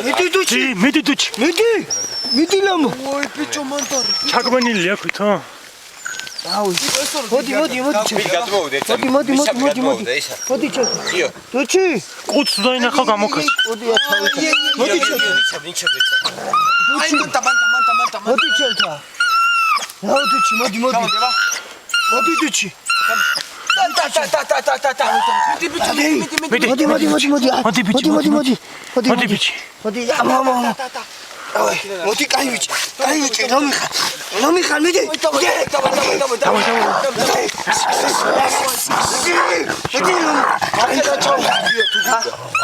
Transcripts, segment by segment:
მიდი დუჩი. მიდი ლამო. ოი ბიჭო მანდარი. ჩაგმენილი აქვით, ხო? აუ. მოდი. მოდი. დუჩი. ყუთს დაინახა გამოკაც. მოდი ჩემთა. აუ დუჩი, მოდი. მოდი დუჩი. მოდი ბიჭი. მოდი კაი ბიჭი. ნომიხარ მიდი.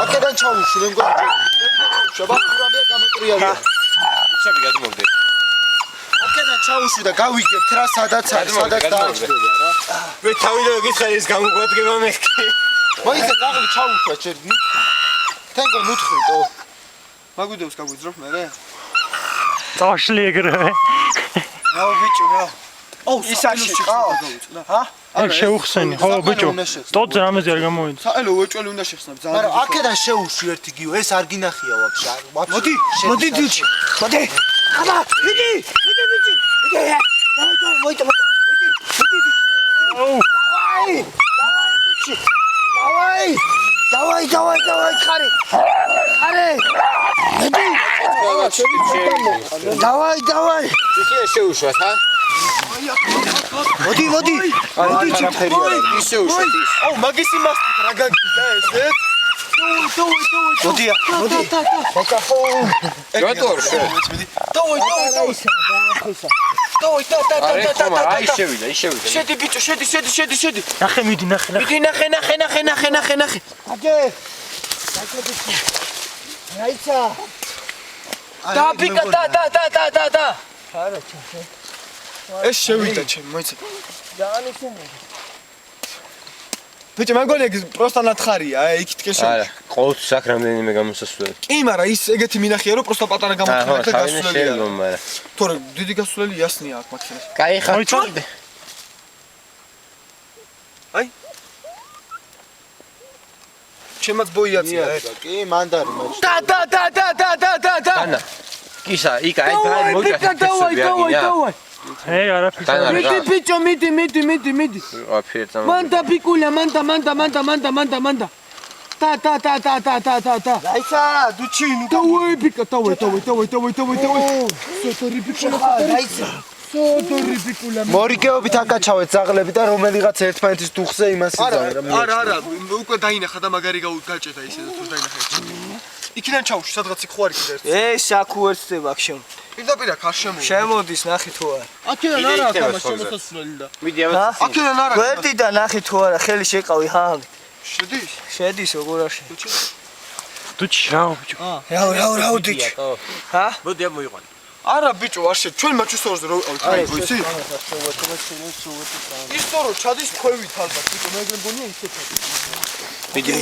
აკედან ჩავუშვი მე მგონი. შაბათურამია გამოტრიალია. შევი გადმოვდე. აკედან ჩავუშვი და გავიგებ რა სადაც დაიჭდება რა. მე თავიდან გიხარი ეს გამოგვადგება მე. მოიცა გაღლი ჩავუშვა ჯერ. თენგო ნუთხრიტო. მაგვიდევს გაგვიძრობ მე რა. წაშლი ეგრე. აუ ბიჭო რა. აუ ისაში ყავს. ჰა? აი შეუხსენი, ხო ბიჭო. ტოტზე რამეზე არ გამოვიდა. საელო უეჭველი უნდა შეხსნა ძალიან. მაგრამ აქედან შეუშვი ერთი გიო, ეს არ გინახია ვაფშე. მოდი დიჩი. მოდი. აბა, მიდი ბიჭი. მოიტა. მიდი. აუ. დავაი, ხარე. მიდი. დავაი. ისე შეუშვათ, ჰა? მოდი. ისე უშვათ. აუ, მაგის იმასით რა გაგიდა ესეთ? მოდი. მოკახო. რატო არ შევ? დავაი. აი შევიდა. შედი ბიჭო, შედი. ნახე მიდი, ნახე. ნახე. აგე. რაიცა. დაბიკა და. არა ჩახე. ეს შევიდა ჩემ, მოიცა. დაანისუნე. ბიჭო, მაგონია პროსტა ნათხარია, იქით კეშო. არა, ყოველთვის აქ რამდენიმე გამოსასვლელი. კი, მაგრამ ის ეგეთი მინახია, რომ პროსტა პატარა გამოთხარა და გასვლელია. მაგრამ თორე დიდი გასვლელი იასნია აქ მაქცევას. კაი ხარ ჩავიდე. აი. ჩემაც ბოიაცია. კი, მანდარი მაჩ. და. ანა. კისა, იქ აი მოიჭა. ეი, არაფერს. მიდი ბიჭო, მიდი. აფიერ წამო. მანდა ბიკულა, მანდა. და. რაიცა, დუჩი, ნუ დავაი ბიკა, დავაი. სოტორი ბიკულა. მორიგეობით აკაჩავეთ ზაღლები და რომელიღაც ერთმანეთის დუხზე იმას იზამრა. არა, უკვე დაინახა და მაგარი გაჭედა ისე და თუ დაინახა. იქიდან ჩავუშვი, სადღაც იქ ხوارი კიდე ერთი. ეს აქ უერთდება აქ შემო. პირდაპირ აქ არ შემოვა. შემოდის, ნახე თუ არა. აქედან არა აქ ამას შემოსასვლელი და. მიდი ამას. აქედან არა. გვერდიდან ნახე თუ არა, ხელი შეყავი ჰა. შედის? შედის როგორ არ შე. დუჩი რაო ბიჭო. რა დიჩი. ჰა? მოდი ამოიყვანე. არა ბიჭო, არ შე, ჩვენ მაჩვენორზე რო ვიყავით, ვიცი? ისტორო ჩადის ქვევით ალბათ, ბიჭო, მე ეგრე მგონია ისე ჩადის. მიდი.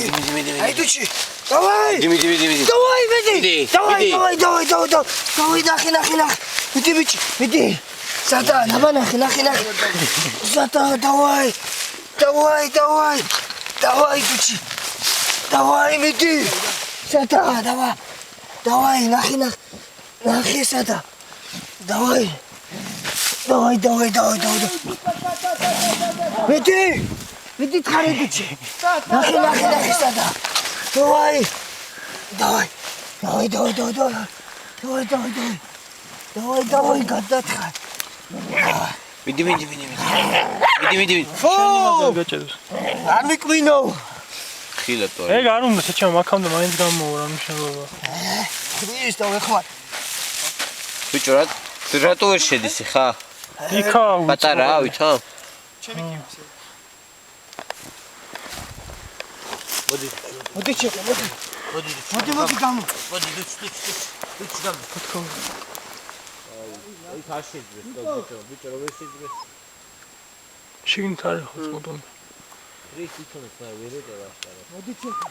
აი დუჩი. დავაი. მიდი. დავაი, მიდი. დავაი. ნახე. მიდი ბიჭი, მიდი. სადა, ნახე. სადა, დავაი. დავაი დუჩი. დავაი, მიდი. სადა, დავაი, ნახე სადა. დავაი. მიდი თხარი დუჩი. ნახე სადა. დავაი. დავაი გადათხარ. მიდი. ხო! გაჭედოს. არ მიკვინო. ხილატო. ეგ არ უნდა საჩემ აქამდე მაინც გამოვა რა მნიშვნელობა. ხრის და ვეხმარ. ბიჭო, რატო ვერ შედის ხა? იქა პატარა ავით, ჰა? ჩემი კიბის. მოდი ჩეკა, მოდი. მოდი გამო. მოდი დუჩ გამო. აი ხარ შეძრეს, ბიჭო, როგორ შეძრეს? შიგნით არის ხო წოდომი. რის თვითონაც ვერ ეტევა ახლა. მოდი ჩეკა.